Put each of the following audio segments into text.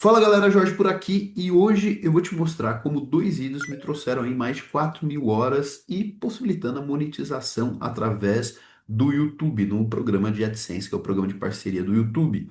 Fala galera, Jorge por aqui e hoje eu vou te mostrar como dois vídeos me trouxeram aí mais de 4.000 horas e possibilitando a monetização através do YouTube, no programa de AdSense, que é o programa de parceria do YouTube.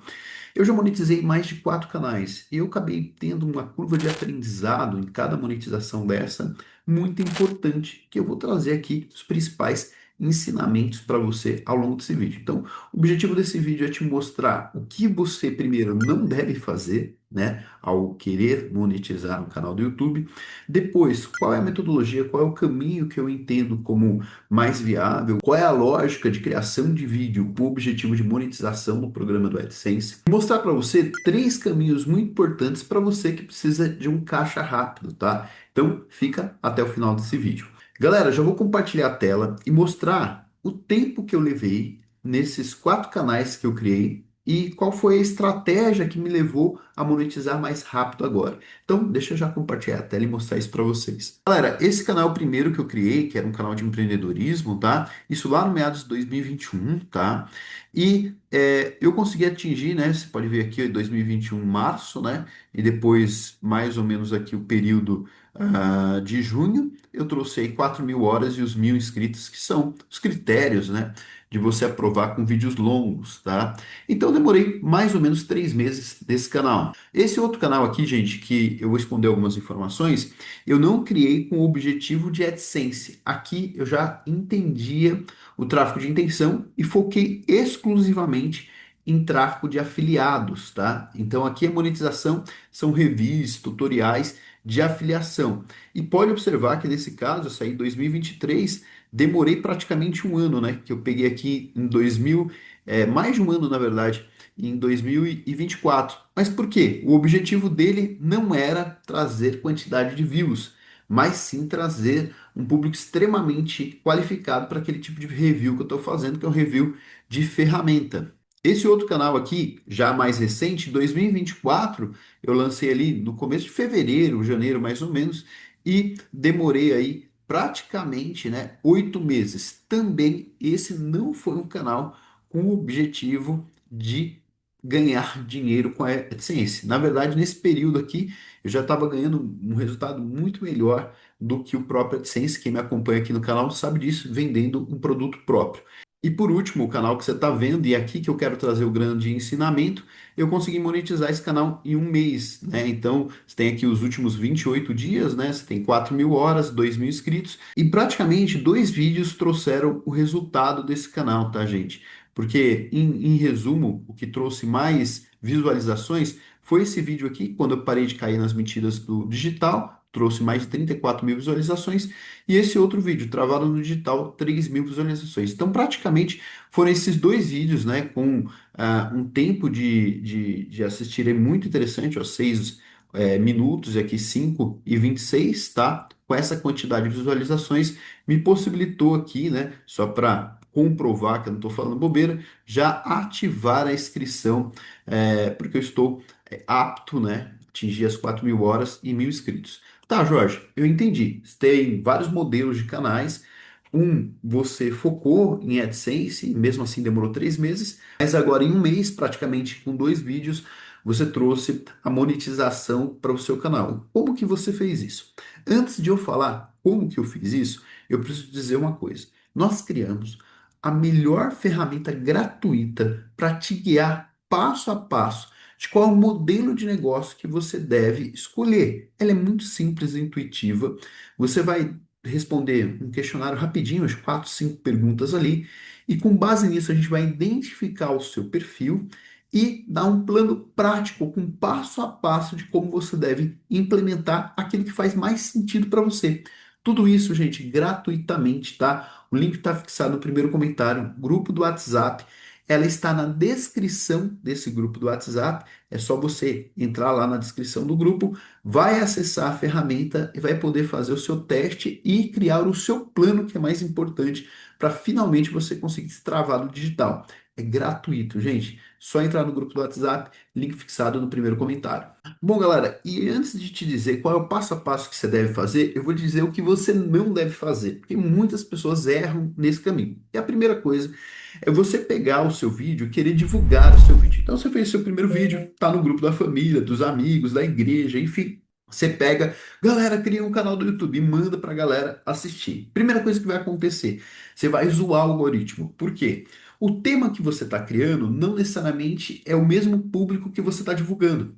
Eu já monetizei mais de 4 canais e eu acabei tendo uma curva de aprendizado em cada monetização dessa, muito importante, que eu vou trazer aqui os principais ensinamentos para você ao longo desse vídeo. Então, o objetivo desse vídeo é te mostrar o que você primeiro não deve fazer, né, ao querer monetizar no canal do YouTube. Depois, qual é a metodologia, qual é o caminho que eu entendo como mais viável, qual é a lógica de criação de vídeo com o objetivo de monetização no programa do AdSense. Mostrar para você três caminhos muito importantes para você que precisa de um caixa rápido, tá? Então, fica até o final desse vídeo. Galera, já vou compartilhar a tela e mostrar o tempo que eu levei nesses 4 canais que eu criei e qual foi a estratégia que me levou a monetizar mais rápido agora. Então, deixa eu já compartilhar a tela e mostrar isso para vocês. Galera, esse canal é o primeiro que eu criei, que era um canal de empreendedorismo, tá? Isso lá no meados de 2021, tá? E eu consegui atingir, né? Você pode ver aqui, 2021, março, né? E depois, mais ou menos aqui, o período de junho, eu trouxe aí 4.000 horas e os 1.000 inscritos, que são os critérios, né? De você aprovar com vídeos longos, tá? Então, eu demorei mais ou menos 3 meses desse canal. Esse outro canal aqui, gente, que eu vou esconder algumas informações, eu não criei com o objetivo de AdSense. Aqui eu já entendia o tráfego de intenção e foquei exclusivamente em tráfego de afiliados, tá? Então aqui a monetização são reviews, tutoriais de afiliação. E pode observar que nesse caso, eu saí em 2023, demorei praticamente um ano, né? Que eu peguei aqui em 2000, mais de um ano na verdade, em 2024. Mas por quê? O objetivo dele não era trazer quantidade de views, mas sim trazer um público extremamente qualificado para aquele tipo de review que eu estou fazendo, que é um review de ferramenta. Esse outro canal aqui, já mais recente, 2024, eu lancei ali no começo de fevereiro, janeiro mais ou menos, e demorei aí praticamente, né, 8 meses. Também esse não foi um canal com o objetivo de ganhar dinheiro com a AdSense. Na verdade, nesse período aqui, eu já estava ganhando um resultado muito melhor do que o próprio AdSense. Quem me acompanha aqui no canal sabe disso, vendendo um produto próprio. E por último, o canal que você está vendo, e é aqui que eu quero trazer o grande ensinamento, eu consegui monetizar esse canal em um mês, né? Então, você tem aqui os últimos 28 dias, né? Você tem 4.000 horas, 2.000 inscritos, e praticamente dois vídeos trouxeram o resultado desse canal, tá, gente? Porque, em resumo, o que trouxe mais visualizações foi esse vídeo aqui, quando eu parei de cair nas mentiras do digital, trouxe mais de 34.000 visualizações, e esse outro vídeo, travado no digital, 3.000 visualizações. Então, praticamente, foram esses dois vídeos, né, com um tempo de assistir aí muito interessante, ó, 6 minutos, e aqui 5 e 26, tá? Com essa quantidade de visualizações, me possibilitou aqui, né, só para comprovar que eu não estou falando bobeira, já ativar a inscrição, porque eu estou apto, né, atingir as 4.000 horas e 1.000 inscritos. Tá, Jorge, eu entendi. Você tem vários modelos de canais. Você focou em AdSense, e mesmo assim demorou 3 meses, mas agora em um mês, praticamente com dois vídeos, você trouxe a monetização para o seu canal. Como que você fez isso? Antes de eu falar como que eu fiz isso, eu preciso dizer uma coisa. Nós criamos a melhor ferramenta gratuita para te guiar passo a passo de qual é o modelo de negócio que você deve escolher. Ela é muito simples e intuitiva. Você vai responder um questionário rapidinho, as 4, 5 perguntas ali, e com base nisso a gente vai identificar o seu perfil e dar um plano prático com passo a passo de como você deve implementar aquilo que faz mais sentido para você. Tudo isso, gente, gratuitamente, tá? O link está fixado no primeiro comentário, grupo do WhatsApp. Ela está na descrição desse grupo do WhatsApp. É só você entrar lá na descrição do grupo, vai acessar a ferramenta e vai poder fazer o seu teste e criar o seu plano, que é mais importante, para finalmente você conseguir destravar do digital. é gratuito, gente. Só entrar no grupo do WhatsApp, link fixado no primeiro comentário. Bom, galera, e antes de te dizer qual é o passo a passo que você deve fazer, eu vou dizer o que você não deve fazer, porque muitas pessoas erram nesse caminho. E a primeira coisa é você pegar o seu vídeo e querer divulgar o seu vídeo. Então você fez o seu primeiro vídeo, tá no grupo da família, dos amigos, da igreja, enfim. Você pega, galera, cria um canal do YouTube e manda pra galera assistir. Primeira coisa que vai acontecer, você vai zoar o algoritmo. Por quê? O tema que você está criando não necessariamente é o mesmo público que você está divulgando.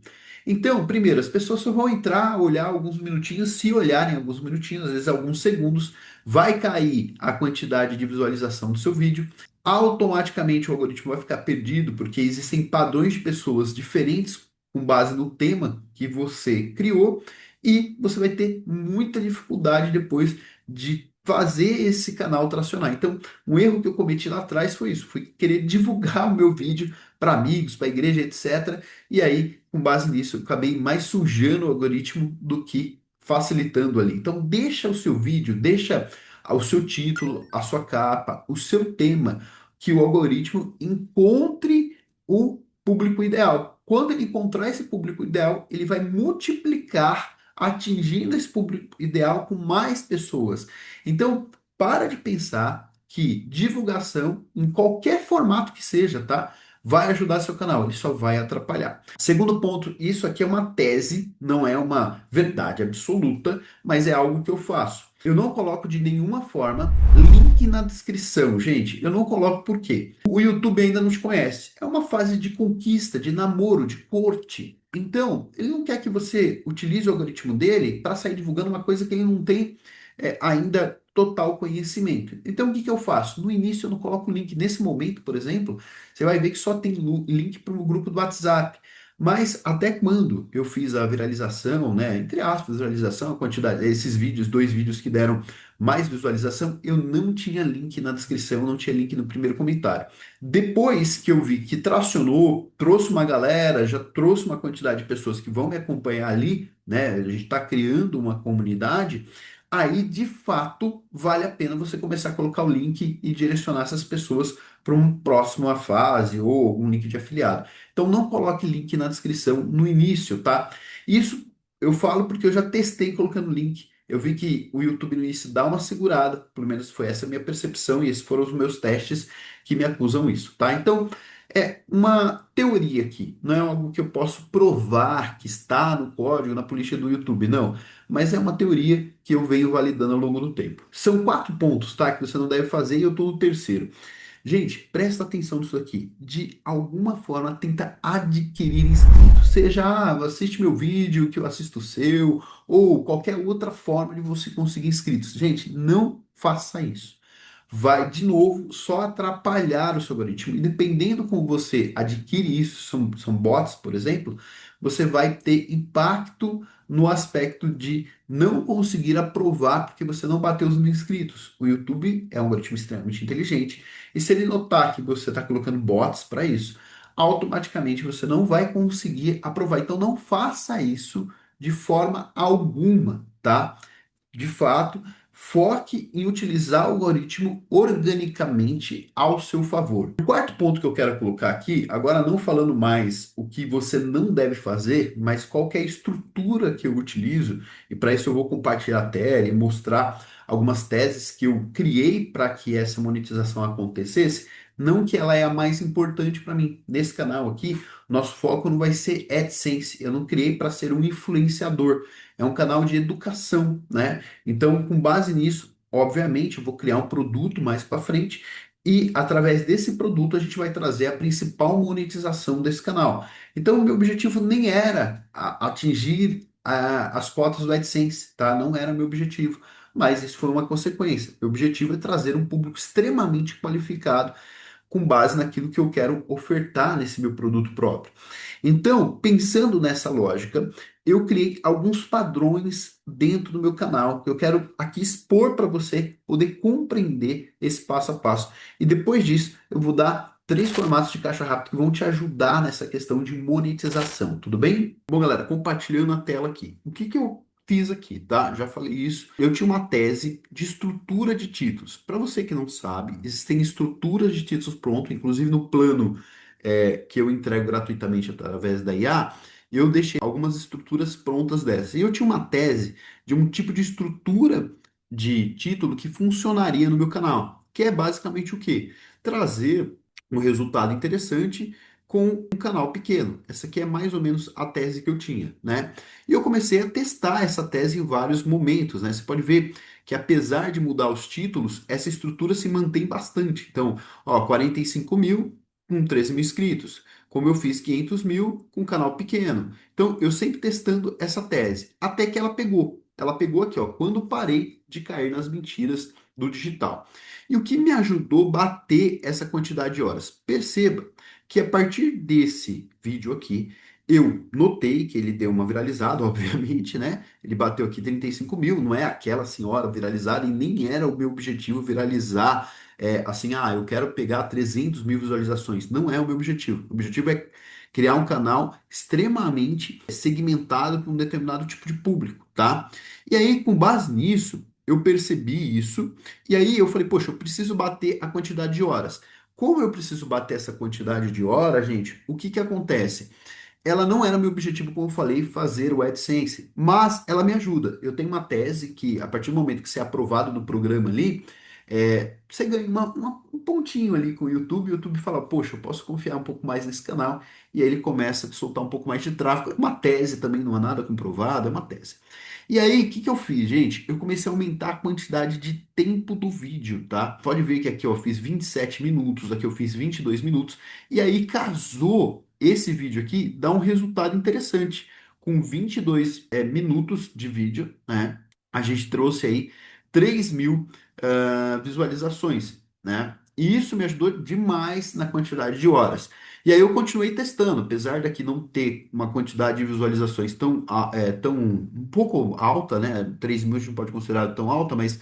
Então, primeiro, as pessoas só vão entrar, olhar alguns minutinhos, se olharem alguns minutinhos, às vezes alguns segundos, vai cair a quantidade de visualização do seu vídeo. Automaticamente o algoritmo vai ficar perdido, porque existem padrões de pessoas diferentes com base no tema que você criou, e você vai ter muita dificuldade depois de fazer esse canal tracionar. Então, um erro que eu cometi lá atrás foi isso, foi querer divulgar o meu vídeo para amigos, para igreja, etc. E aí, com base nisso, eu acabei mais sujando o algoritmo do que facilitando ali. Então, deixa o seu vídeo, deixa o seu título, a sua capa, o seu tema, que o algoritmo encontre o público ideal. Quando ele encontrar esse público ideal, ele vai multiplicar atingindo esse público ideal com mais pessoas. Então, para de pensar que divulgação, em qualquer formato que seja, tá? Vai ajudar seu canal, ele só vai atrapalhar. Segundo ponto, isso aqui é uma tese, não é uma verdade absoluta, mas é algo que eu faço. Eu não coloco de nenhuma forma link na descrição, gente. Eu não coloco por quê? O YouTube ainda não te conhece. É uma fase de conquista, de namoro, de corte. Então, ele não quer que você utilize o algoritmo dele para sair divulgando uma coisa que ele não tem ainda total conhecimento. Então, o que que eu faço? No início, eu não coloco o link. Nesse momento, por exemplo, você vai ver que só tem link para o grupo do WhatsApp. Mas até quando eu fiz a viralização, né? Entre aspas, viralização, a quantidade, esses vídeos, dois vídeos que deram mais visualização, eu não tinha link na descrição, não tinha link no primeiro comentário. Depois que eu vi que tracionou, trouxe uma galera, já trouxe uma quantidade de pessoas que vão me acompanhar ali, né? A gente está criando uma comunidade. Aí, de fato, vale a pena você começar a colocar o link e direcionar essas pessoas para uma próxima fase ou algum link de afiliado. Então, não coloque link na descrição no início, tá? Isso eu falo porque eu já testei colocando link. Eu vi que o YouTube no início dá uma segurada, pelo menos foi essa a minha percepção, e esses foram os meus testes que me acusam isso, tá? Então, é uma teoria aqui, não é algo que eu posso provar que está no código, na política do YouTube, não. Mas é uma teoria que eu venho validando ao longo do tempo. São quatro pontos, tá? Que você não deve fazer e eu estou no terceiro. Gente, presta atenção nisso aqui. De alguma forma, tenta adquirir inscritos. Seja, assiste meu vídeo, que eu assisto o seu, ou qualquer outra forma de você conseguir inscritos. Gente, não faça isso. Vai, de novo, só atrapalhar o seu algoritmo. E dependendo como você adquire isso, são bots, por exemplo, você vai ter impacto no aspecto de não conseguir aprovar porque você não bateu os mil inscritos. O YouTube é um algoritmo extremamente inteligente e se ele notar que você está colocando bots para isso, automaticamente você não vai conseguir aprovar. Então não faça isso de forma alguma, tá? De fato, foque em utilizar o algoritmo organicamente ao seu favor. O quarto ponto que eu quero colocar aqui, agora não falando mais o que você não deve fazer, mas qual que é a estrutura que eu utilizo, e para isso eu vou compartilhar a tela e mostrar algumas teses que eu criei para que essa monetização acontecesse, não que ela é a mais importante para mim. Nesse canal aqui, nosso foco não vai ser AdSense, eu não criei para ser um influenciador. É um canal de educação, né? Então, com base nisso, obviamente, eu vou criar um produto mais para frente e através desse produto a gente vai trazer a principal monetização desse canal. Então, o meu objetivo nem era atingir as cotas do AdSense, tá? Não era meu objetivo, mas isso foi uma consequência. O objetivo é trazer um público extremamente qualificado com base naquilo que eu quero ofertar nesse meu produto próprio. Então, pensando nessa lógica, eu criei alguns padrões dentro do meu canal que eu quero aqui expor para você poder compreender esse passo a passo. E depois disso, eu vou dar três formatos de caixa rápido que vão te ajudar nessa questão de monetização, tudo bem? Bom, galera, compartilhando a tela aqui. O que que eu fiz aqui, tá? Já falei isso. Eu tinha uma tese de estrutura de títulos. Para você que não sabe, existem estruturas de títulos pronto, inclusive no plano que eu entrego gratuitamente através da IA, eu deixei algumas estruturas prontas dessas. E eu tinha uma tese de um tipo de estrutura de título que funcionaria no meu canal, que é basicamente o quê? Trazer um resultado interessante com um canal pequeno. Essa aqui é mais ou menos a tese que eu tinha, né? E eu comecei a testar essa tese em vários momentos, né? Você pode ver que apesar de mudar os títulos, essa estrutura se mantém bastante. Então, ó, 45 mil com 13 mil inscritos. Como eu fiz 500 mil com um canal pequeno. Então, eu sempre testando essa tese, até que ela pegou. Ela pegou aqui, ó, quando parei de cair nas mentiras do digital. E o que me ajudou a bater essa quantidade de horas? Perceba que a partir desse vídeo aqui, eu notei que ele deu uma viralizada, obviamente, né? Ele bateu aqui 35 mil, não é aquela senhora viralizada e nem era o meu objetivo viralizar, assim, eu quero pegar 300 mil visualizações. Não é o meu objetivo. O objetivo é criar um canal extremamente segmentado para um determinado tipo de público, tá? E aí, com base nisso, eu percebi isso, e aí eu falei, poxa, eu preciso bater a quantidade de horas. Como eu preciso bater essa quantidade de horas, gente, o que que acontece? Ela não era meu objetivo, como eu falei, fazer o AdSense, mas ela me ajuda. Eu tenho uma tese que, a partir do momento que você é aprovado no programa ali, você ganha um pontinho ali com o YouTube fala, poxa, eu posso confiar um pouco mais nesse canal, e aí ele começa a soltar um pouco mais de tráfego. É uma tese também, não há nada comprovado, é uma tese. E aí, o que que eu fiz, gente? Eu comecei a aumentar a quantidade de tempo do vídeo, tá? Pode ver que aqui ó, eu fiz 27 minutos, aqui eu fiz 22 minutos, e aí casou esse vídeo aqui, dá um resultado interessante. Com 22 minutos de vídeo, né? A gente trouxe aí 3 mil visualizações, né? E isso me ajudou demais na quantidade de horas. E aí eu continuei testando, apesar daqui não ter uma quantidade de visualizações tão um pouco alta, né? 3 mil a gente não pode considerar tão alta, mas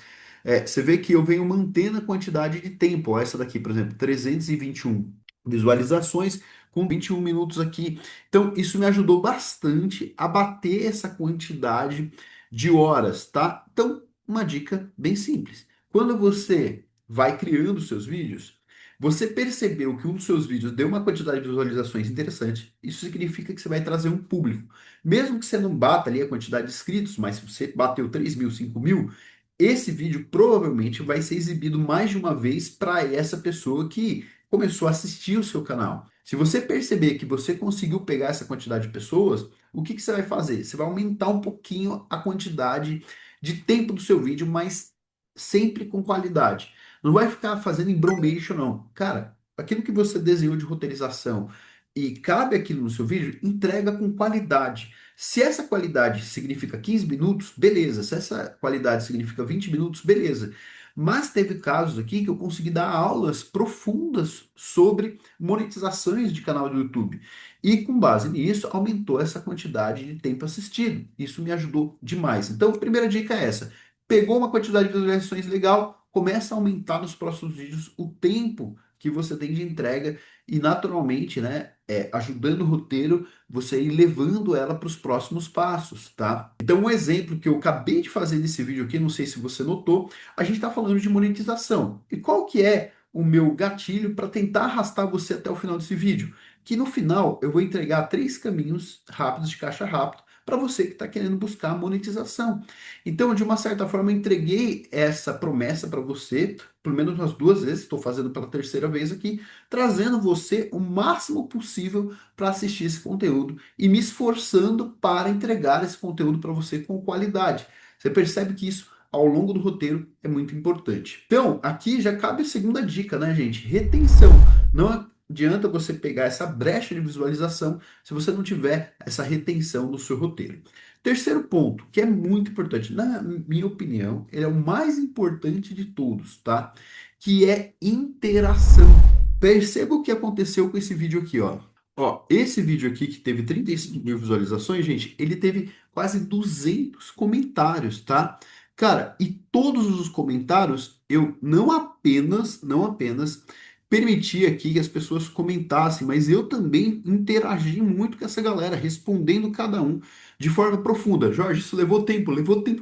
você vê que eu venho mantendo a quantidade de tempo. Ó, essa daqui, por exemplo, 321 visualizações com 21 minutos aqui. Então, isso me ajudou bastante a bater essa quantidade de horas, tá? Então, uma dica bem simples. Quando você vai criando seus vídeos, você percebeu que um dos seus vídeos deu uma quantidade de visualizações interessante, isso significa que você vai trazer um público. Mesmo que você não bata ali a quantidade de inscritos, mas se você bateu 3 mil, 5 mil, esse vídeo provavelmente vai ser exibido mais de uma vez para essa pessoa que começou a assistir o seu canal. Se você perceber que você conseguiu pegar essa quantidade de pessoas, o que que você vai fazer? Você vai aumentar um pouquinho a quantidade de tempo do seu vídeo, mas sempre com qualidade. Não vai ficar fazendo embromation, não. Cara, aquilo que você desenhou de roteirização e cabe aquilo no seu vídeo, entrega com qualidade. Se essa qualidade significa 15 minutos, beleza. Se essa qualidade significa 20 minutos, beleza. Mas teve casos aqui que eu consegui dar aulas profundas sobre monetizações de canal do YouTube. E com base nisso, aumentou essa quantidade de tempo assistido. Isso me ajudou demais. Então, a primeira dica é essa. Pegou uma quantidade de visualizações legal, começa a aumentar nos próximos vídeos o tempo que você tem de entrega e naturalmente, né, ajudando o roteiro, você ir levando ela para os próximos passos, tá? Então, um exemplo que eu acabei de fazer nesse vídeo aqui, não sei se você notou, a gente está falando de monetização. E qual que é o meu gatilho para tentar arrastar você até o final desse vídeo? Que no final eu vou entregar 3 caminhos rápidos de caixa rápido para você que está querendo buscar monetização. Então, de uma certa forma, eu entreguei essa promessa para você, pelo menos umas 2 vezes, estou fazendo pela terceira vez aqui, trazendo você o máximo possível para assistir esse conteúdo e me esforçando para entregar esse conteúdo para você com qualidade. Você percebe que isso ao longo do roteiro é muito importante. Então, aqui já cabe a segunda dica, né, gente? Retenção. Não adianta você pegar essa brecha de visualização se você não tiver essa retenção no seu roteiro. Terceiro ponto, que é muito importante, na minha opinião, ele é o mais importante de todos, tá? Que é interação. Perceba o que aconteceu com esse vídeo aqui, ó. Ó, esse vídeo aqui que teve 35 mil visualizações, gente, ele teve quase 200 comentários, tá? Cara, e todos os comentários, eu não apenas permiti aqui que as pessoas comentassem, mas eu também interagi muito com essa galera, respondendo cada um de forma profunda. Jorge, isso levou tempo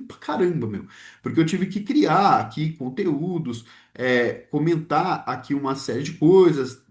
pra caramba, meu, porque eu tive que criar aqui conteúdos, comentar aqui uma série de coisas.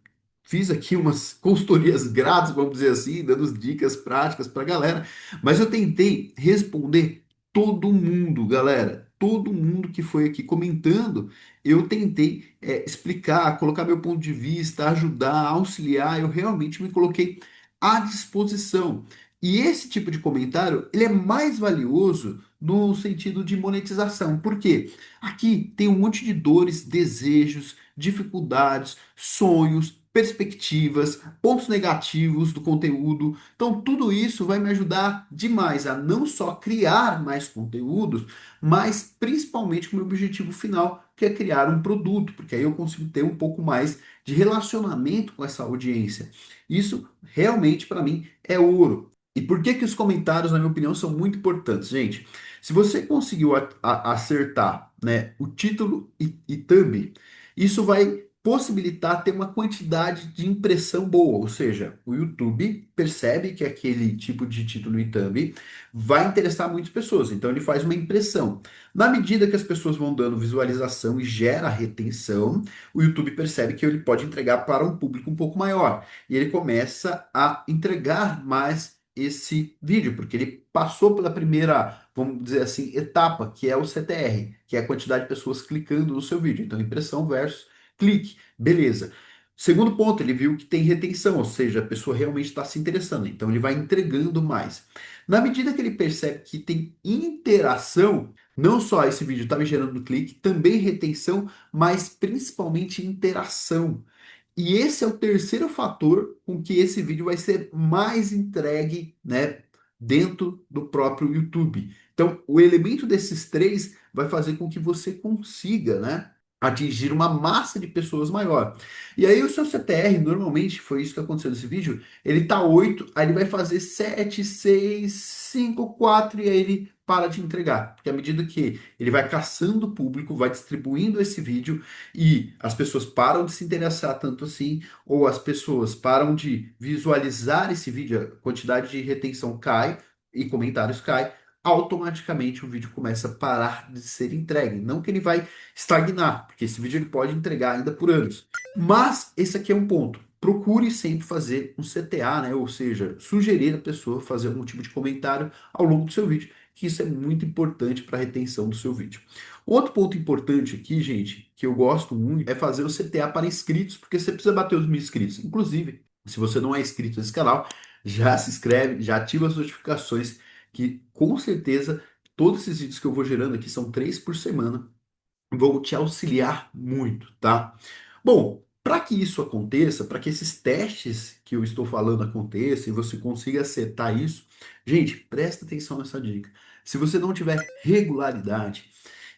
Fiz aqui umas consultorias grátis, vamos dizer assim, dando dicas práticas para a galera, mas eu tentei responder todo mundo, galera. Todo mundo que foi aqui comentando, eu tentei explicar, colocar meu ponto de vista, ajudar, auxiliar. Eu realmente me coloquei à disposição. E esse tipo de comentário, ele é mais valioso no sentido de monetização. Por quê? Aqui tem um monte de dores, desejos, dificuldades, sonhos, perspectivas, pontos negativos do conteúdo. Então, tudo isso vai me ajudar demais a não só criar mais conteúdos, mas principalmente com o meu objetivo final, que é criar um produto, porque aí eu consigo ter um pouco mais de relacionamento com essa audiência. Isso realmente para mim é ouro. E por que que os comentários, na minha opinião, são muito importantes, gente? Se você conseguiu acertar, né, o título e thumb, isso vai possibilitar ter uma quantidade de impressão boa, ou seja, o YouTube percebe que aquele tipo de título e thumb vai interessar muitas pessoas, então ele faz uma impressão. Na medida que as pessoas vão dando visualização e gera retenção, o YouTube percebe que ele pode entregar para um público um pouco maior e ele começa a entregar mais esse vídeo, porque ele passou pela primeira, vamos dizer assim, etapa, que é o CTR, que é a quantidade de pessoas clicando no seu vídeo. Então, impressão versus clique, beleza. Segundo ponto, ele viu que tem retenção, ou seja, a pessoa realmente está se interessando, então ele vai entregando mais. Na medida que ele percebe que tem interação, não só esse vídeo está me gerando clique, também retenção, mas principalmente interação. E esse é o terceiro fator com que esse vídeo vai ser mais entregue, né, dentro do próprio YouTube. Então, o elemento desses três vai fazer com que você consiga, né, atingir uma massa de pessoas maior. E aí o seu CTR, normalmente, foi isso que aconteceu nesse vídeo, ele tá 8, aí ele vai fazer 7, 6, 5, 4 e aí ele para de entregar. Porque à medida que ele vai caçando o público, vai distribuindo esse vídeo e as pessoas param de se interessar tanto assim, ou as pessoas param de visualizar esse vídeo, a quantidade de retenção cai e comentários cai, automaticamente o vídeo começa a parar de ser entregue. Não que ele vai estagnar, porque esse vídeo ele pode entregar ainda por anos. Mas esse aqui é um ponto. Procure sempre fazer um CTA, né? Ou seja, sugerir a pessoa fazer algum tipo de comentário ao longo do seu vídeo, que isso é muito importante para a retenção do seu vídeo. Outro ponto importante aqui, gente, que eu gosto muito, é fazer o CTA para inscritos, porque você precisa bater os 1.000 inscritos. Inclusive, se você não é inscrito nesse canal, já se inscreve, já ativa as notificações, que com certeza todos esses vídeos que eu vou gerando aqui são 3 por semana vou te auxiliar muito, tá? Bom, para que isso aconteça, para que esses testes que eu estou falando aconteçam e você consiga acertar isso, gente, presta atenção nessa dica. Se você não tiver regularidade,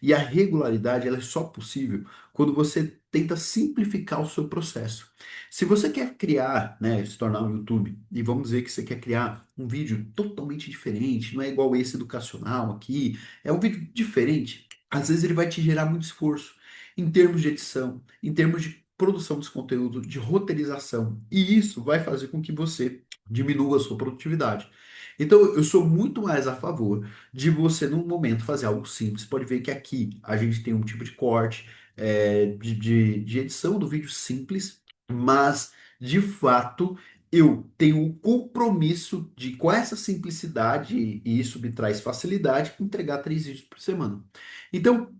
e a regularidade ela é só possível quando você tenta simplificar o seu processo. Se você quer criar, né, se tornar um YouTube, e vamos dizer que você quer criar um vídeo totalmente diferente, não é igual esse educacional aqui, é um vídeo diferente, às vezes ele vai te gerar muito esforço em termos de edição, em termos de produção desse conteúdo, de roteirização. E isso vai fazer com que você diminua a sua produtividade. Então, eu sou muito mais a favor de você, num momento, fazer algo simples. Pode ver que aqui a gente tem um tipo de corte, de edição do vídeo simples, mas, de fato, eu tenho o compromisso de, com essa simplicidade, e isso me traz facilidade, entregar 3 vídeos por semana. Então,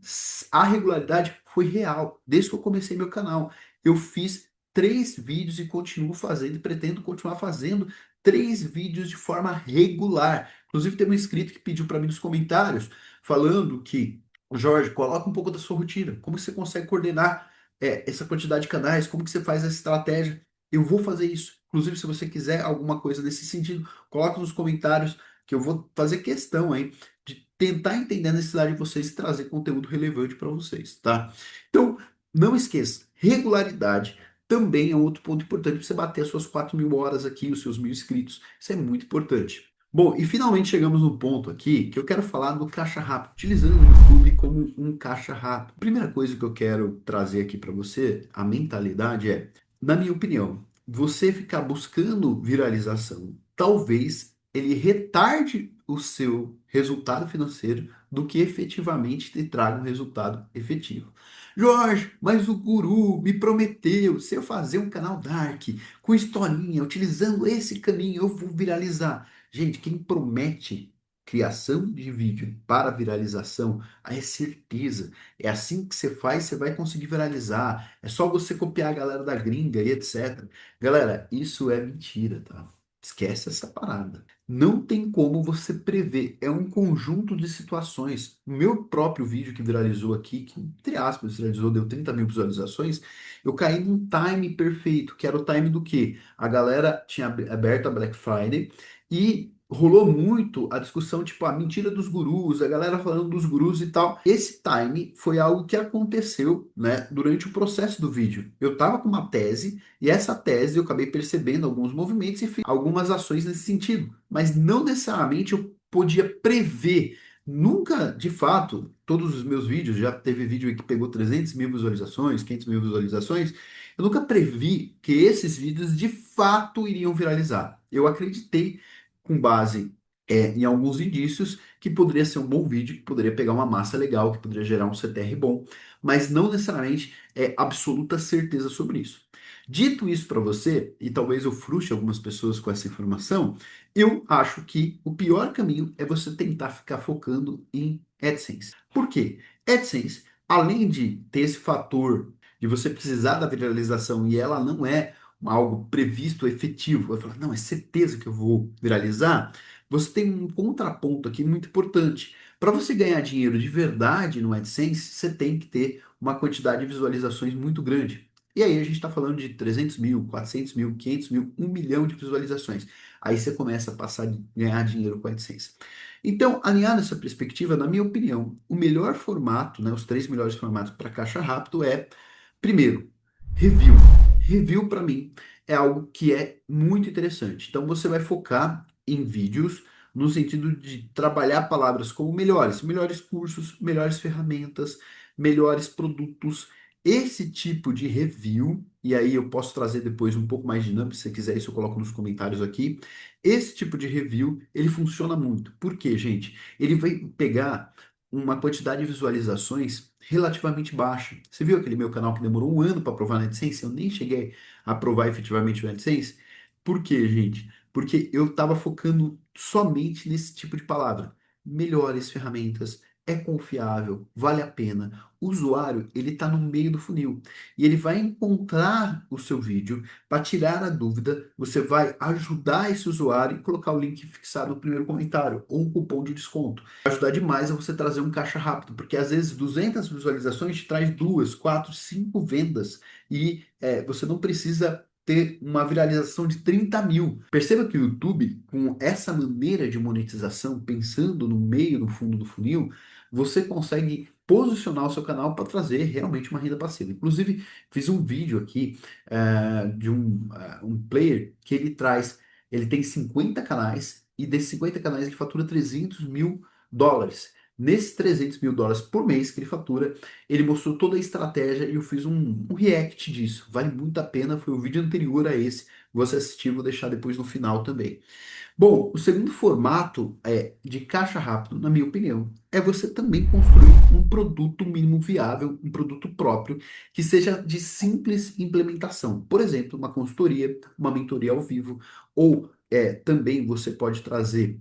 a regularidade foi real. Desde que eu comecei meu canal, eu fiz 3 vídeos e continuo fazendo e pretendo continuar fazendo 3 vídeos de forma regular. Inclusive, tem um inscrito que pediu para mim nos comentários, falando que, Jorge, coloca um pouco da sua rotina. Como você consegue coordenar essa quantidade de canais? Como que você faz essa estratégia? Eu vou fazer isso. Inclusive, se você quiser alguma coisa nesse sentido, coloca nos comentários que eu vou fazer questão, hein, de tentar entender a necessidade de vocês e trazer conteúdo relevante para vocês, tá? Então, não esqueça, regularidade também é outro ponto importante para você bater as suas 4.000 horas aqui, os seus 1.000 inscritos. Isso é muito importante. Bom, e finalmente chegamos no ponto aqui que eu quero falar do caixa rápido, utilizando o YouTube como um caixa rápido. Primeira coisa que eu quero trazer aqui para você, a mentalidade é, na minha opinião, você ficar buscando viralização, talvez ele retarde o seu resultado financeiro do que efetivamente te traga um resultado efetivo. Jorge, mas o guru me prometeu, se eu fazer um canal Dark com historinha, utilizando esse caminho, eu vou viralizar. Gente, quem promete criação de vídeo para viralização, é certeza. É assim que você faz, você vai conseguir viralizar. É só você copiar a galera da gringa e etc. Galera, isso é mentira, tá? Esquece essa parada. Não tem como você prever. É um conjunto de situações. O meu próprio vídeo que viralizou aqui, que entre aspas viralizou, deu 30 mil visualizações, eu caí num time perfeito, que era o time do quê? A galera tinha aberto a Black Friday e rolou muito a discussão, tipo, a mentira dos gurus, a galera falando dos gurus e tal. Esse time foi algo que aconteceu, né, durante o processo do vídeo. Eu tava com uma tese e essa tese eu acabei percebendo alguns movimentos e fiz algumas ações nesse sentido, mas não necessariamente eu podia prever. Nunca, de fato, todos os meus vídeos, já teve vídeo aí que pegou 300 mil visualizações, 500 mil visualizações, eu nunca previ que esses vídeos de fato iriam viralizar. Eu acreditei com base em alguns indícios que poderia ser um bom vídeo, que poderia pegar uma massa legal, que poderia gerar um CTR bom, mas não necessariamente absoluta certeza sobre isso. Dito isso para você, e talvez eu frustre algumas pessoas com essa informação, eu acho que o pior caminho é você tentar ficar focando em AdSense. Por quê? AdSense, além de ter esse fator de você precisar da viralização e ela não é algo previsto, efetivo, vai falar, não, é certeza que eu vou viralizar, você tem um contraponto aqui muito importante. Para você ganhar dinheiro de verdade no AdSense, você tem que ter uma quantidade de visualizações muito grande. E aí a gente está falando de 300 mil, 400 mil, 500 mil, 1 milhão de visualizações. Aí você começa a passar a ganhar dinheiro com a AdSense. Então, alinhado essa perspectiva, na minha opinião, o melhor formato, né, os três melhores formatos para caixa rápido é, primeiro, review. Review para mim é algo que é muito interessante. Então você vai focar em vídeos no sentido de trabalhar palavras como melhores, melhores cursos, melhores ferramentas, melhores produtos. Esse tipo de review, e aí eu posso trazer depois um pouco mais dinâmico, se você quiser isso eu coloco nos comentários aqui. Esse tipo de review, ele funciona muito. Por quê, gente? Ele vai pegar uma quantidade de visualizações relativamente baixa. Você viu aquele meu canal que demorou um ano para aprovar na AdSense? Eu nem cheguei a aprovar efetivamente o AdSense. Por quê, gente? Porque eu estava focando somente nesse tipo de palavra. Melhores ferramentas, é confiável, vale a pena. O usuário, ele está no meio do funil e ele vai encontrar o seu vídeo para tirar a dúvida. Você vai ajudar esse usuário e colocar o link fixado no primeiro comentário ou um cupom de desconto. Vai ajudar demais a você trazer um caixa rápido, porque às vezes 200 visualizações te traz duas, quatro, cinco vendas e você não precisa ter uma viralização de 30 mil. Perceba que o YouTube, com essa maneira de monetização, pensando no meio, no fundo do funil, você consegue posicionar o seu canal para trazer realmente uma renda passiva. Inclusive, fiz um vídeo aqui de um player que ele tem 50 canais e desses 50 canais ele fatura 300 mil dólares. Nesses 300 mil dólares por mês que ele fatura, ele mostrou toda a estratégia e eu fiz um react disso. Vale muito a pena, foi o vídeo anterior a esse. Você assistiu, vou deixar depois no final também. Bom, o segundo formato de caixa rápido, na minha opinião, é você também construir um produto mínimo viável, um produto próprio, que seja de simples implementação. Por exemplo, uma consultoria, uma mentoria ao vivo, ou também você pode trazer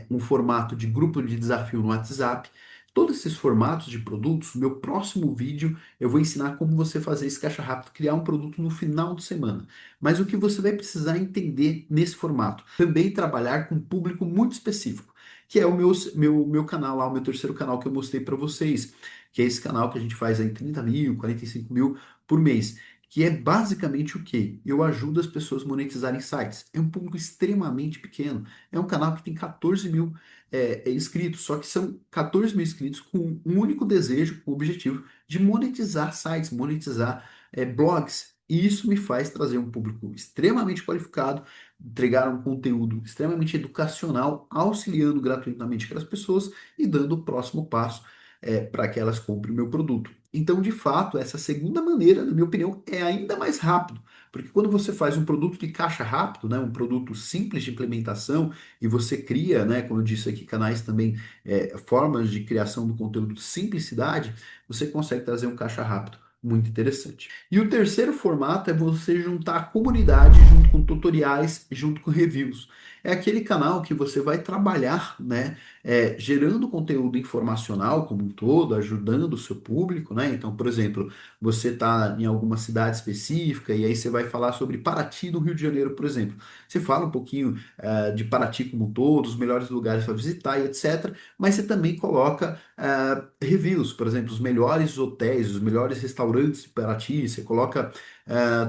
um formato de grupo de desafio no WhatsApp. Todos esses formatos de produtos, meu próximo vídeo eu vou ensinar como você fazer esse caixa rápido, criar um produto no final de semana. Mas o que você vai precisar entender nesse formato? Também trabalhar com um público muito específico, que é o meu canal lá, o meu terceiro canal que eu mostrei para vocês, que é esse canal que a gente faz aí 30 mil, 45 mil por mês. Que é basicamente o quê? Eu ajudo as pessoas a monetizarem sites. É um público extremamente pequeno. É um canal que tem 14 mil inscritos, só que são 14 mil inscritos com um único desejo, com o objetivo de monetizar sites, monetizar blogs. E isso me faz trazer um público extremamente qualificado, entregar um conteúdo extremamente educacional, auxiliando gratuitamente aquelas pessoas e dando o próximo passo para que elas comprem o meu produto. Então, de fato, essa segunda maneira, na minha opinião, é ainda mais rápido, porque quando você faz um produto de caixa rápido, né, um produto simples de implementação, e você cria, né, como eu disse aqui, canais também, formas de criação do conteúdo, simplicidade, você consegue trazer um caixa rápido muito interessante. E o terceiro formato é você juntar a comunidade junto com tutoriais, junto com reviews. É aquele canal que você vai trabalhar, né, gerando conteúdo informacional como um todo, ajudando o seu público, né? Então, por exemplo, você está em alguma cidade específica e aí você vai falar sobre Paraty do Rio de Janeiro, por exemplo. Você fala um pouquinho, de Paraty como um todo, os melhores lugares para visitar e etc. Mas você também coloca reviews, por exemplo, os melhores hotéis, os melhores restaurantes de Paraty, você coloca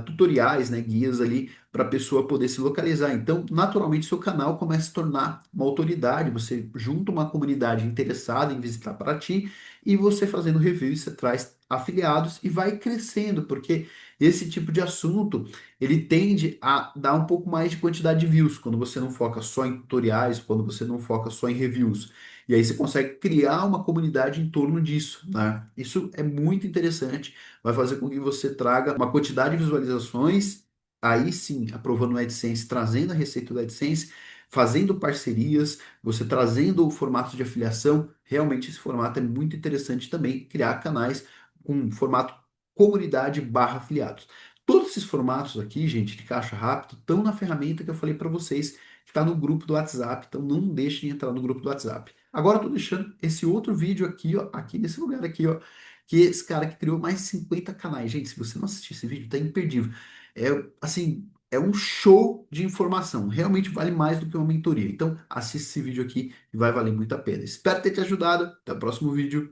tutoriais, né, guias ali para a pessoa poder se localizar. Então, naturalmente, seu canal começa a se tornar uma autoridade, você junta uma comunidade interessada em visitar Paraty e você fazendo reviews, você traz afiliados e vai crescendo, porque esse tipo de assunto, ele tende a dar um pouco mais de quantidade de views, quando você não foca só em tutoriais, quando você não foca só em reviews. E aí você consegue criar uma comunidade em torno disso, né? Isso é muito interessante, vai fazer com que você traga uma quantidade de visualizações, aí sim, aprovando o AdSense, trazendo a receita do AdSense, fazendo parcerias, você trazendo o formato de afiliação. Realmente esse formato é muito interessante também, criar canais com formato comunidade barra afiliados. Todos esses formatos aqui, gente, de caixa rápido, estão na ferramenta que eu falei para vocês, que está no grupo do WhatsApp, então não deixem de entrar no grupo do WhatsApp. Agora eu tô deixando esse outro vídeo aqui, ó, aqui nesse lugar aqui, ó, que esse cara que criou mais de 50 canais. Gente, se você não assistir esse vídeo, tá imperdível. É, assim, é um show de informação. Realmente vale mais do que uma mentoria. Então, assista esse vídeo aqui e vai valer muito a pena. Espero ter te ajudado. Até o próximo vídeo.